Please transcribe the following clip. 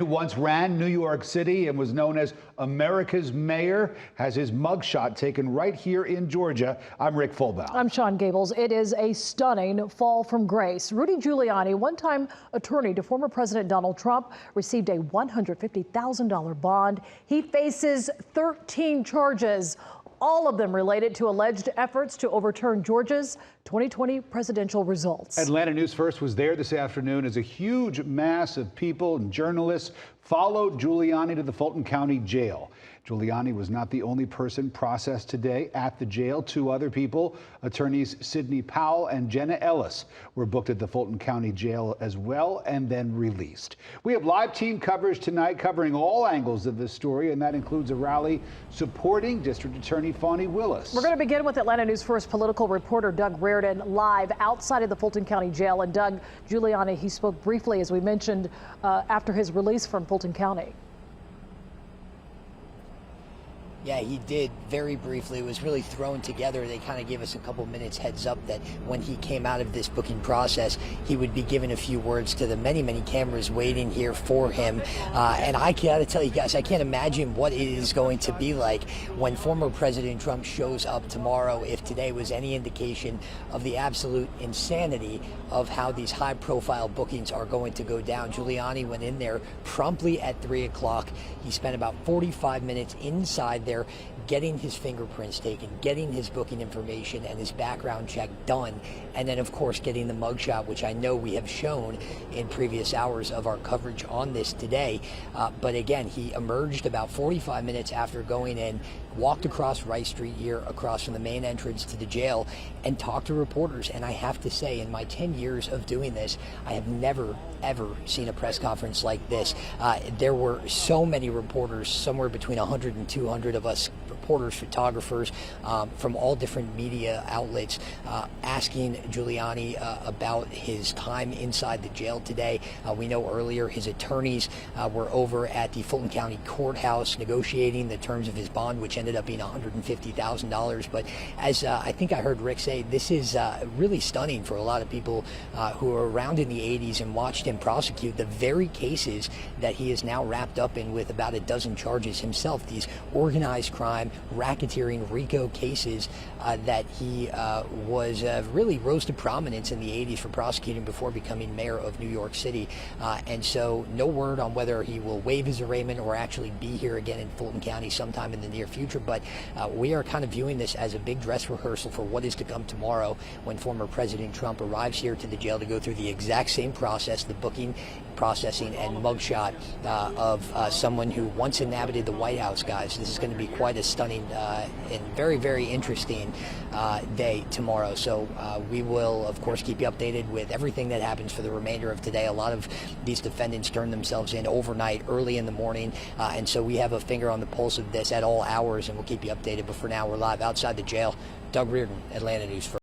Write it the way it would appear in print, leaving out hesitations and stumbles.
Who once ran New York City and was known as America's mayor, has his mugshot taken right here in Georgia. I'm Rick Fulbaum. I'm Sean Gables. It is a stunning fall from grace. Rudy Giuliani, one-time attorney to former President Donald Trump, received a $150,000 bond. He faces 13 charges, all of them related to alleged efforts to overturn Georgia's 2020 presidential results. Atlanta News First was there this afternoon as a huge mass of people and journalists followed Giuliani to the Fulton County jail. Giuliani was not the only person processed today at the jail. Two other people, attorneys Sidney Powell and Jenna Ellis, were booked at the Fulton County jail as well and then released. We have live team coverage tonight covering all angles of this story, and that includes a rally supporting District Attorney Fani Willis. We're going to begin with Atlanta News First political reporter Doug Reardon live outside of the Fulton County jail. And Doug, Giuliani, he spoke briefly, as we mentioned, after his release from Fulton County. Yeah, he did very briefly. It was really thrown together. They kind of gave us a couple minutes heads up that when he came out of this booking process, he would be given a few words to the many, many cameras waiting here for him. And I got to tell you guys, I can't imagine what it is going to be like when former President Trump shows up tomorrow, if today was any indication of the absolute insanity of how these high-profile bookings are going to go down. Giuliani went in there promptly at 3 o'clock. He spent about 45 minutes inside there getting his fingerprints taken, getting his booking information and his background check done, and then of course getting the mugshot, which I know we have shown in previous hours of our coverage on this today. But again, he emerged about 45 minutes after going in, walked across Rice Street here, across from the main entrance to the jail, and talked to reporters. And I have to say, in my 10 years of doing this, I have never, ever seen a press conference like this. There were so many reporters, somewhere between 100 and 200 of us, reporters, photographers from all different media outlets, asking Giuliani about his time inside the jail today. We know earlier his attorneys were over at the Fulton County courthouse negotiating the terms of his bond, which ended up being $150,000. But as I think I heard Rick say, this is really stunning for a lot of people who were around in the 80s and watched him prosecute the very cases that he is now wrapped up in, with about a dozen charges himself, these organized crime, racketeering, RICO cases that he really rose to prominence in the 80s for prosecuting before becoming mayor of New York City. And so no word on whether he will waive his arraignment or actually be here again in Fulton County sometime in the near future. But we are kind of viewing this as a big dress rehearsal for what is to come tomorrow, when former President Trump arrives here to the jail to go through the exact same process, the booking, processing, and mugshot of someone who once inhabited the White House, guys. This is going to be quite a stunning and very, very interesting day tomorrow. So we will, of course, keep you updated with everything that happens for the remainder of today. A lot of these defendants turned themselves in overnight, early in the morning, and so we have a finger on the pulse of this at all hours, and we'll keep you updated. But for now, we're live outside the jail. Doug Reardon, Atlanta News First.